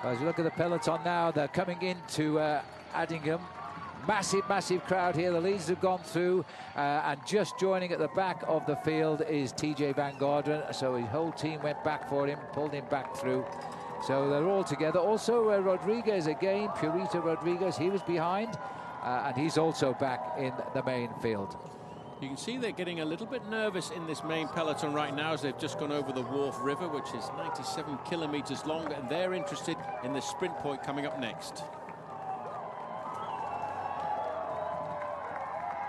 As you look at the peloton now, they're coming into Addingham. Massive crowd here. The leaders have gone through, and just joining at the back of the field is TJ Van Garderen. So his whole team went back for him, pulled him back through. So they're all together. Also Rodriguez again, Purita Rodriguez, he was behind, and he's also back in the main field. You can see they're getting a little bit nervous in this main peloton right now as they've just gone over the Wharf River, which is 97 kilometers long, and they're interested in the sprint point coming up next.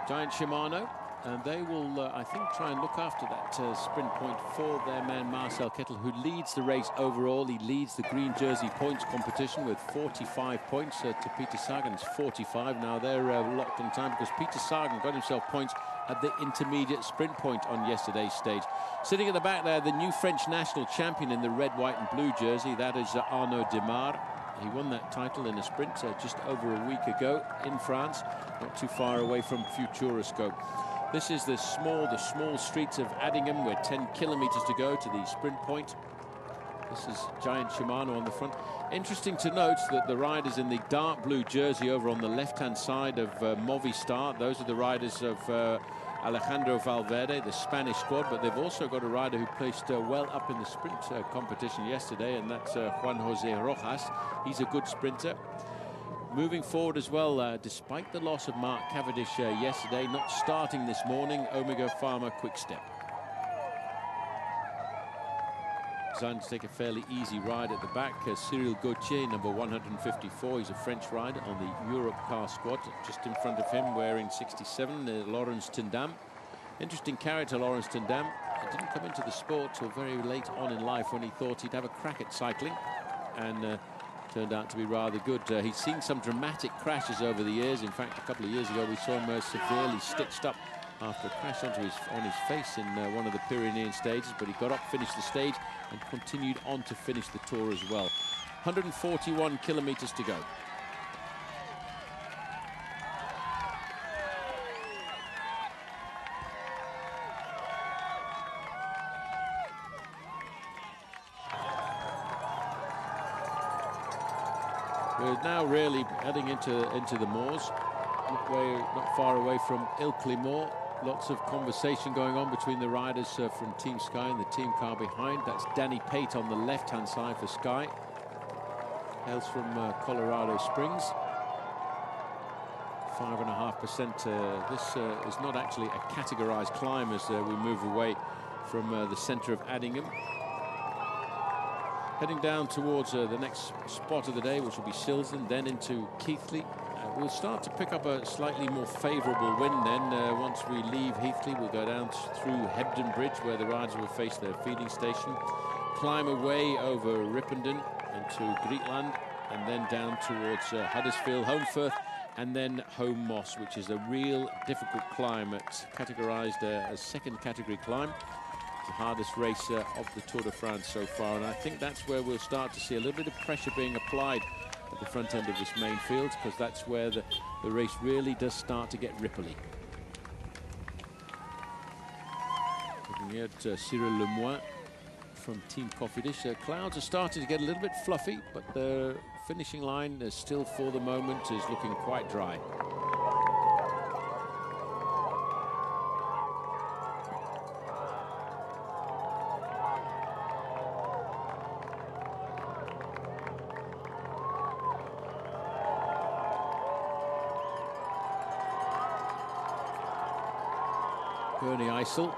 Giant Shimano, and they will, I think, try and look after that sprint point for their man Marcel Kittel, who leads the race overall. He leads the green jersey points competition with 45 points to Peter Sagan's 45. Now they're locked on time because Peter Sagan got himself points at the intermediate sprint point on yesterday's stage. Sitting at the back there, the new French national champion in the red, white and blue jersey, that is Arnaud Demare. He won that title in a sprint just over a week ago in France, not too far away from Futuroscope. This is the small streets of Addingham. We're 10 kilometers to go to the sprint point. This is Giant Shimano on the front. Interesting to note that the riders in the dark blue jersey over on the left-hand side of Movistar, those are the riders of Alejandro Valverde, the Spanish squad, but they've also got a rider who placed well up in the sprint competition yesterday, and that's Juan Jose Rojas. He's a good sprinter. Moving forward as well, despite the loss of Mark Cavendish yesterday, not starting this morning, Omega Pharma Quick-Step. Designed to take a fairly easy ride at the back. Cyril Gauthier, number 154, he's a French rider on the Europe car squad. Just in front of him, wearing 67, Laurens Tendam. Interesting character, Laurens Tendam. He didn't come into the sport till very late on in life when he thought he'd have a crack at cycling, and turned out to be rather good. He's seen some dramatic crashes over the years. In fact, a couple of years ago, we saw him severely stitched up after a crash on his face in one of the Pyrenean stages, but he got up, finished the stage, and continued on to finish the tour as well. 141 kilometers to go. We're now really heading into the moors, not far away from Ilkley-Moor. Lots of conversation going on between the riders from Team Sky and the team car behind. That's Danny Pate on the left-hand side for Sky. Hails from Colorado Springs. 5.5%. This is not actually a categorized climb as we move away from the center of Addingham. Heading down towards the next spot of the day, which will be Silsden, then into Keighley. We'll start to pick up a slightly more favourable wind then. Once we leave Keighley, we'll go down through Hebden Bridge, where the riders will face their feeding station, climb away over Ripponden into Greetland, and then down towards Huddersfield, Holmfirth, and then Home Moss, which is a real difficult climb. It's categorised as second category climb. It's the hardest race of the Tour de France so far, and I think that's where we'll start to see a little bit of pressure being applied at the front end of this main field, because that's where the race really does start to get ripply. Looking at Cyril Lemoine from Team Cofidis. Clouds are starting to get a little bit fluffy, but the finishing line is still, for the moment, is looking quite dry. Bernie Eisel.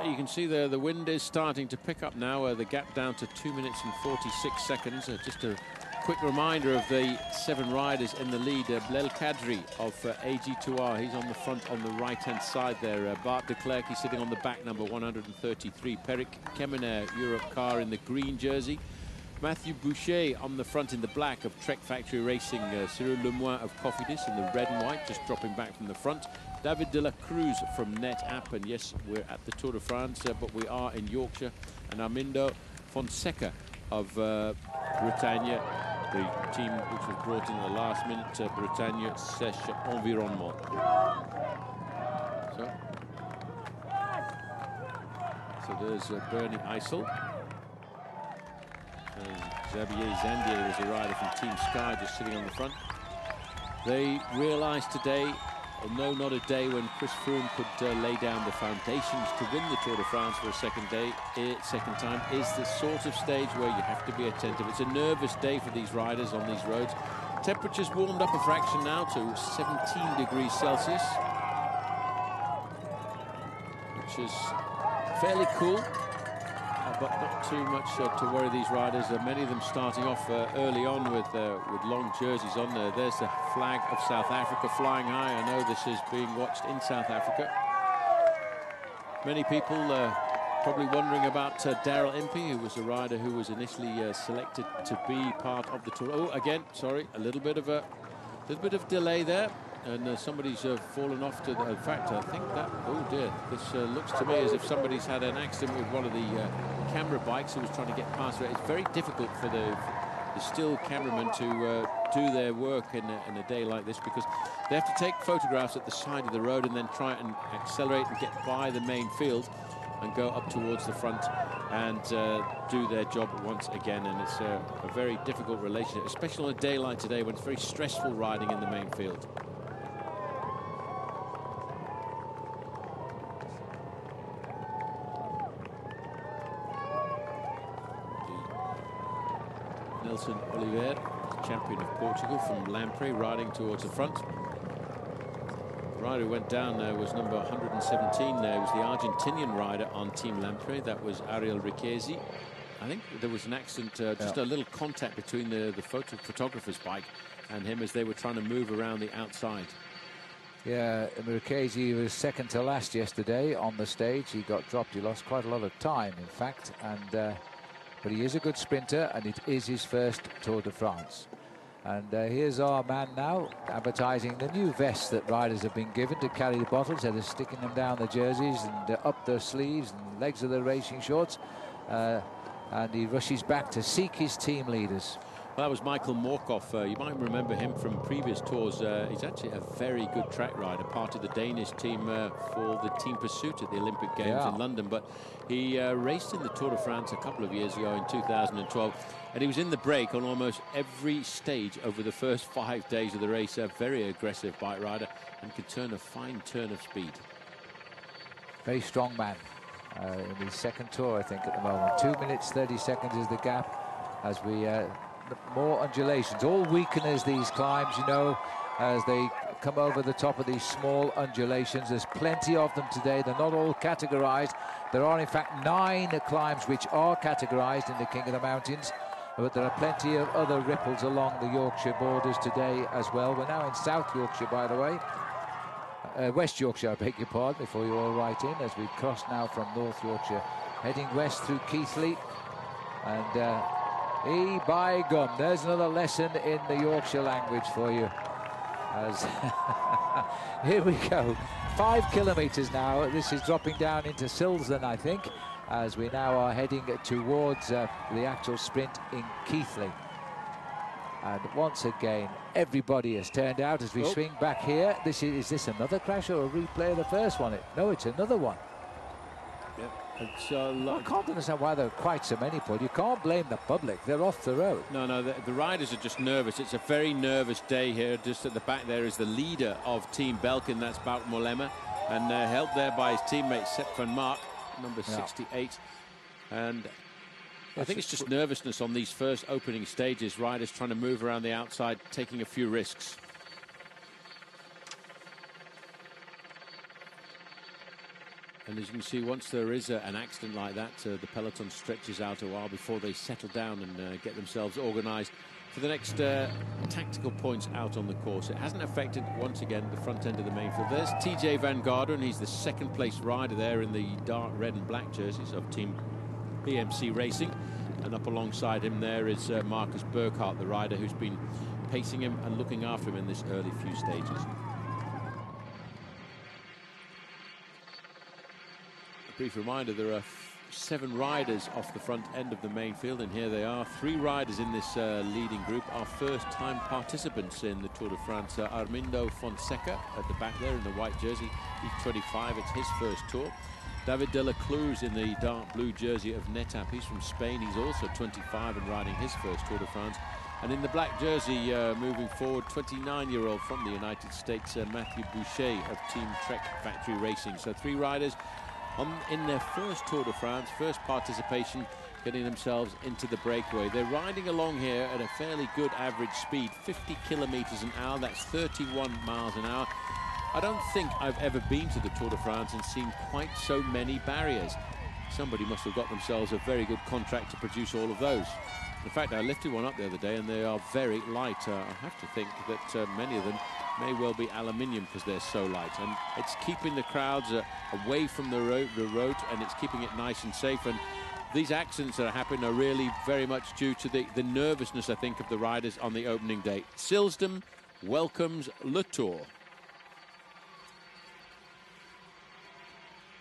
You can see there the wind is starting to pick up now. The gap down to 2 minutes and 46 seconds. Just a quick reminder of the 7 riders in the lead. Blel Kadri of AG2R, he's on the front on the right-hand side there. Bart de Klerk, he's sitting on the back, number 133. Peric Kemener, Europe car in the green jersey. Matthew Boucher on the front in the black of Trek Factory Racing. Cyril Lemoine of Cofidis in the red and white, just dropping back from the front. David de la Cruz from NetApp, and yes, we're at the Tour de France, but we are in Yorkshire. And Armindo Fonseca of Bretagne, the team which was brought in at the last minute, Bretagne Sèche Environnement. So there's Bernie Eisel. Xavier Zandier was a rider from Team Sky, just sitting on the front. They realised today, or no, not a day when Chris Froome could lay down the foundations to win the Tour de France for a second time, is the sort of stage where you have to be attentive. It's a nervous day for these riders on these roads. Temperatures warmed up a fraction now to 17 degrees Celsius, which is fairly cool, but not too much to worry these riders. Many of them starting off early on with long jerseys on there. There's the flag of South Africa flying high. I know this is being watched in South Africa. Many people probably wondering about Daryl Impey, who was a rider who was initially selected to be part of the Tour. Oh, again, sorry, a little bit of delay there. And somebody's fallen off to the... In fact, I think that... Oh, dear. This looks to me as if somebody's had an accident with one of the camera bikes who was trying to get past it. It's very difficult for the still cameramen to do their work in a day like this, because they have to take photographs at the side of the road and then try and accelerate and get by the main field and go up towards the front and do their job once again. And it's a very difficult relationship, especially on a day like today when it's very stressful riding in the main field. Nelson Oliveira, champion of Portugal from Lamprey, riding towards the front. The rider who went down there was number 117 there. It was the Argentinian rider on Team Lamprey. That was Ariel Riquesi. I think there was an accident, just a little contact between the photographer's bike and him as they were trying to move around the outside. Yeah, Riquesi was second to last yesterday on the stage. He got dropped. He lost quite a lot of time, in fact, and but he is a good sprinter, and it is his first Tour de France. And here's our man now advertising the new vests that riders have been given to carry the bottles. They're sticking them down the jerseys and up their sleeves and legs of the racing shorts. And he rushes back to seek his team leaders. Well, that was Michael Morkov. You might remember him from previous tours. He's actually a very good track rider, part of the Danish team for the Team Pursuit at the Olympic Games in London. But he raced in the Tour de France a couple of years ago in 2012. And he was in the break on almost every stage over the first 5 days of the race. A very aggressive bike rider and could turn a fine turn of speed. Very strong man in his second tour, I think, at the moment. 2 minutes, 30 seconds is the gap as we... more undulations, all weakeners, these climbs, you know, as they come over the top of these small undulations. There's plenty of them today. They're not all categorized. There are in fact 9 climbs which are categorized in the King of the Mountains, but there are plenty of other ripples along the Yorkshire borders today as well. We're now in South Yorkshire, by the way, West Yorkshire, I beg your pardon, before you all write in, as we cross now from North Yorkshire heading west through Keighley. And by gum, there's another lesson in the Yorkshire language for you. As here we go, 5 kilometres now. This is dropping down into Silsden, I think, as we now are heading towards the actual sprint in Keighley. And once again, everybody has turned out as we swing back here. Is this another crash or a replay of the first one? No, it's another one. Yep. I can't understand why there are quite so many, Paul. You can't blame the public. They're off the road. No, the riders are just nervous. It's a very nervous day here. Just at the back there is the leader of Team Belkin. That's Bout Mollema. And helped there by his teammate Sepp van Mark, number 68. And I think it's just nervousness on these first opening stages. Riders trying to move around the outside, taking a few risks. And as you can see, once there is an accident like that, the peloton stretches out a while before they settle down and get themselves organised for the next tactical points out on the course. It hasn't affected, once again, the front end of the main field. There's TJ Van Garderen. He's the second place rider there in the dark red and black jerseys of Team BMC Racing. And up alongside him there is Marcus Burkhardt, the rider who's been pacing him and looking after him in this early few stages. Brief reminder, there are 7 riders off the front end of the main field, and here they are. 3 riders in this leading group are first-time participants in the Tour de France. Armindo Fonseca at the back there in the white jersey. He's 25, it's his first tour. David de la Cruz in the dark blue jersey of Netap. He's from Spain. He's also 25 and riding his first Tour de France. And in the black jersey, moving forward, 29-year-old from the United States, Mathieu Boucher of Team Trek Factory Racing. So 3 riders in their first Tour de France, first participation, getting themselves into the breakaway. They're riding along here at a fairly good average speed, 50 kilometers an hour. That's 31 miles an hour. I don't think I've ever been to the Tour de France and seen quite so many barriers. Somebody must have got themselves a very good contract to produce all of those. In fact, I lifted one up the other day and they are very light. I have to think that many of them may well be aluminium because they're so light. And it's keeping the crowds away from the road, and it's keeping it nice and safe. And these accidents that are happening are really very much due to the nervousness, I think, of the riders on the opening day. Silsden welcomes Le Tour.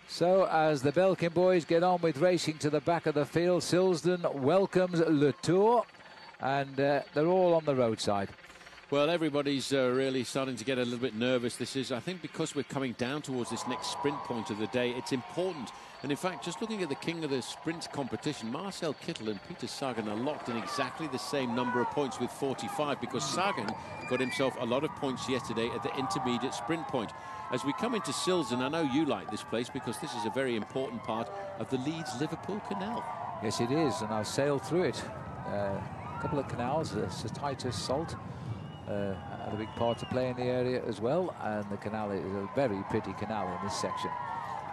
So as the Belkin boys get on with racing to the back of the field, Silsden welcomes Le Tour, and they're all on the roadside. Well, everybody's really starting to get a little bit nervous. This is, I think, because we're coming down towards this next sprint point of the day, it's important. And in fact, just looking at the king of the sprint competition, Marcel Kittel and Peter Sagan are locked in exactly the same number of points with 45, because Sagan got himself a lot of points yesterday at the intermediate sprint point. As we come into Silsden, I know you like this place because this is a very important part of the Leeds-Liverpool Canal. Yes, it is, and I've sailed through it. A couple of canals, Sir Titus Salt, had a big part to play in the area as well, and the canal is a very pretty canal in this section.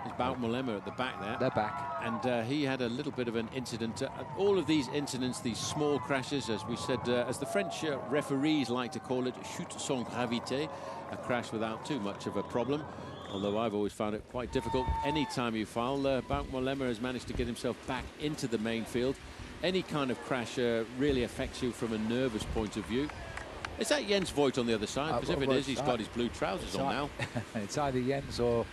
There's Bout Mollema at the back there. They're back. And he had a little bit of an incident. All of these incidents, these small crashes, as we said, as the French referees like to call it, chute sans gravité, a crash without too much of a problem. Although I've always found it quite difficult. Anytime you foul, Bout Mollema has managed to get himself back into the main field. Any kind of crash really affects you from a nervous point of view. Is that Jens Voigt on the other side? Because if it is, he's got his blue trousers on now. It's either Jens or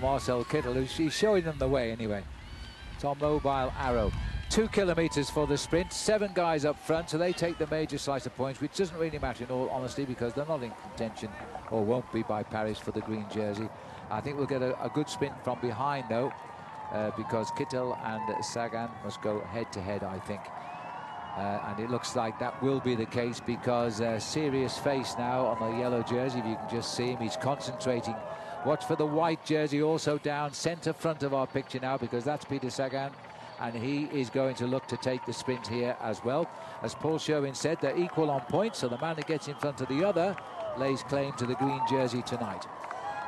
Marcel Kittel. He's showing them the way anyway. It's on Mobile Arrow. 2 kilometers for the sprint, 7 guys up front, so they take the major slice of points, which doesn't really matter in all honesty because they're not in contention, or won't be, by Paris for the green jersey. I think we'll get a good sprint from behind though, because Kittel and Sagan must go head to head, I think. And it looks like that will be the case because serious face now on the yellow jersey. If you can just see him, he's concentrating. Watch for the white jersey also down centre front of our picture now, because that's Peter Sagan, and he is going to look to take the sprint here as well. As Paul Sherwin said, they're equal on points, so the man who gets in front of the other lays claim to the green jersey tonight.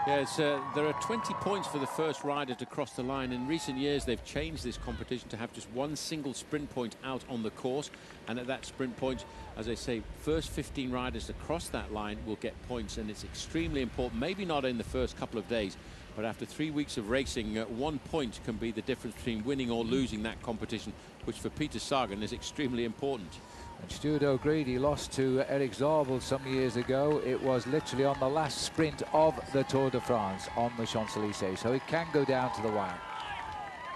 Yes, there are 20 points for the first rider to cross the line. In recent years, they've changed this competition to have just one single sprint point out on the course. And at that sprint point, as I say, first 15 riders to cross that line will get points. And it's extremely important, maybe not in the first couple of days, but after 3 weeks of racing, 1 point can be the difference between winning or losing that competition, which for Peter Sagan is extremely important. And Stuart O'Grady lost to Eric Zabel some years ago. It was literally on the last sprint of the Tour de France on the Champs-Élysées, so it can go down to the wire.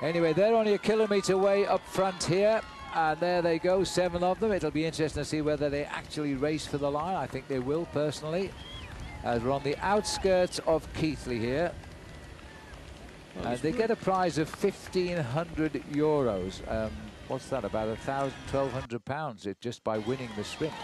Anyway, they're only a kilometre away up front here, and there they go, 7 of them. It'll be interesting to see whether they actually race for the line. I think they will, personally, as we're on the outskirts of Keighley here. And they get a prize of €1,500. What's that, about £1,200 just by winning the sprint?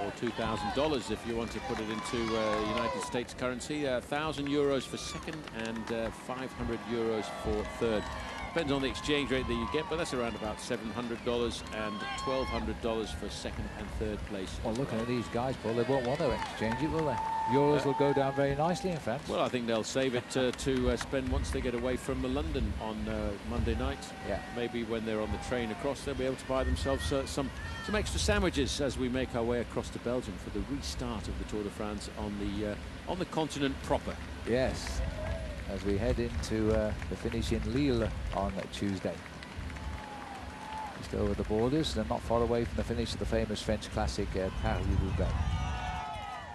Or $2,000 if you want to put it into United States currency. €1,000 for second and €500 for third. Depends on the exchange rate that you get, but that's around about $700 and $1,200 for second and third place. Well, looking at these guys, Paul, they won't want to exchange it, will they? Euros will go down very nicely in France. Well, I think they'll save it to spend once they get away from London on Monday night. Yeah. Maybe when they're on the train across, they'll be able to buy themselves some extra sandwiches as we make our way across to Belgium for the restart of the Tour de France on the continent proper. Yes, as we head into the finish in Lille on Tuesday. Just over the borders, they're not far away from the finish of the famous French classic Paris-Roubaix.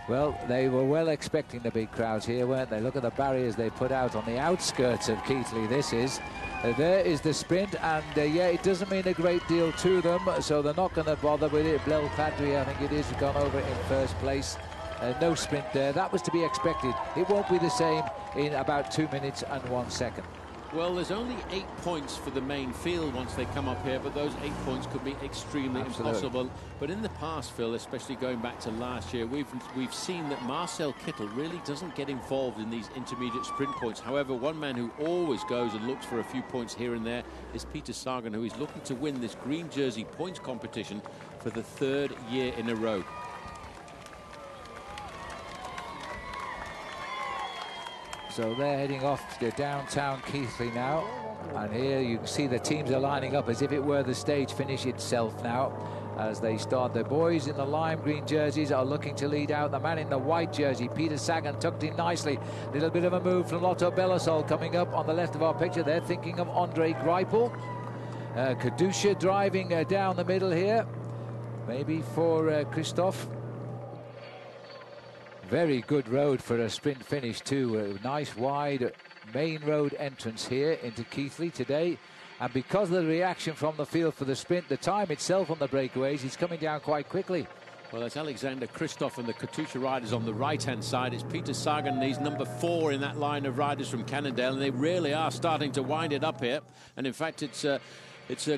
Well, they were well expecting the big crowds here, weren't they? Look at the barriers they put out on the outskirts of Keighley. This is there is the sprint, and yeah, it doesn't mean a great deal to them, so they're not going to bother with it. Blel Kadri, I think it is, gone over in first place. No sprint there. That was to be expected. It won't be the same in about 2 minutes and 1 second. Well, there's only 8 points for the main field once they come up here, but those 8 points could be extremely impossible. But in the past, Phil, especially going back to last year, we've seen that Marcel Kittel really doesn't get involved in these intermediate sprint points. However, one man who always goes and looks for a few points here and there is Peter Sagan, who is looking to win this green jersey points competition for the 3rd year in a row. So they're heading off to downtown Keighley now. And here you can see the teams are lining up as if it were the stage finish itself now. As they start, the boys in the lime green jerseys are looking to lead out. The man in the white jersey, Peter Sagan, tucked in nicely. Little bit of a move from Lotto Belisol coming up on the left of our picture. They're thinking of Andre Greipel. Kadusha driving down the middle here. Maybe for Christoph. Very good road for a sprint finish too. A nice wide main road entrance here into Keighley today. And because of the reaction from the field for the sprint, the time itself on the breakaways is coming down quite quickly. Well, it's Alexander Kristoff and the Katusha riders on the right-hand side. It's Peter Sagan, and he's number 4 in that line of riders from Cannondale, and they really are starting to wind it up here. And in fact, it's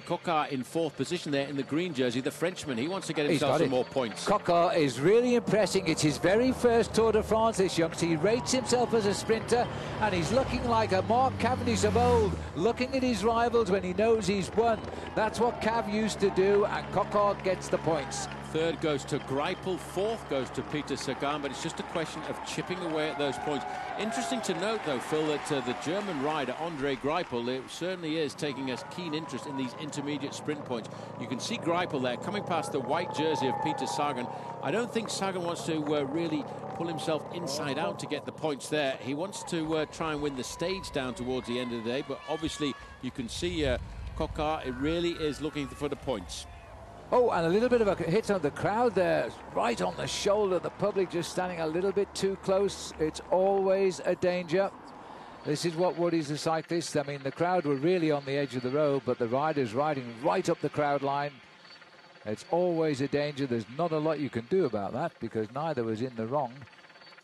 Coquard in 4th position there in the green jersey, the Frenchman. He wants to get himself some more points. Coquard is really impressing. It's his very first Tour de France, this youngster. He rates himself as a sprinter, and he's looking like a Mark Cavendish of old, looking at his rivals when he knows he's won. That's what Cav used to do, and Coquard gets the points. 3rd goes to Greipel, 4th goes to Peter Sagan, but it's just a question of chipping away at those points. Interesting to note, though, Phil, that the German rider, Andre Greipel, it certainly is taking a keen interest in these intermediate sprint points. You can see Greipel there coming past the white jersey of Peter Sagan. I don't think Sagan wants to really pull himself inside out to get the points there. He wants to try and win the stage down towards the end of the day, but obviously you can see Coquard, it really is looking for the points. Oh, and a little bit of a hit on the crowd there, right on the shoulder. The public just standing a little bit too close. It's always a danger. This is what worries the cyclists. I mean, the crowd were really on the edge of the road, but the riders riding right up the crowd line. It's always a danger. There's not a lot you can do about that because neither was in the wrong,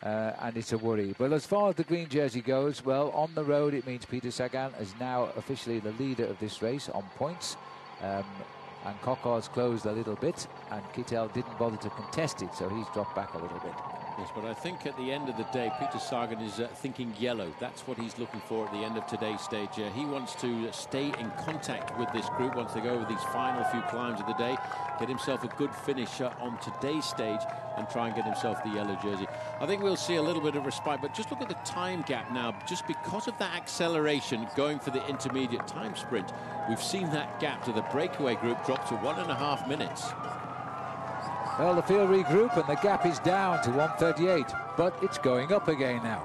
and it's a worry. But as far as the green jersey goes, well, on the road, it means Peter Sagan is now officially the leader of this race on points. And Coquard's closed a little bit, and Kittel didn't bother to contest it, so he's dropped back a little bit. Yes, but I think at the end of the day, Peter Sagan is thinking yellow. That's what he's looking for at the end of today's stage. He wants to stay in contact with this group once they go over these final few climbs of the day, get himself a good finish on today's stage, and try and get himself the yellow jersey. I think we'll see a little bit of respite, but just look at the time gap now. Just because of that acceleration going for the intermediate time sprint, we've seen that gap to the breakaway group drop to 1.5 minutes. Well, the field regroup and the gap is down to 1:38, but it's going up again now.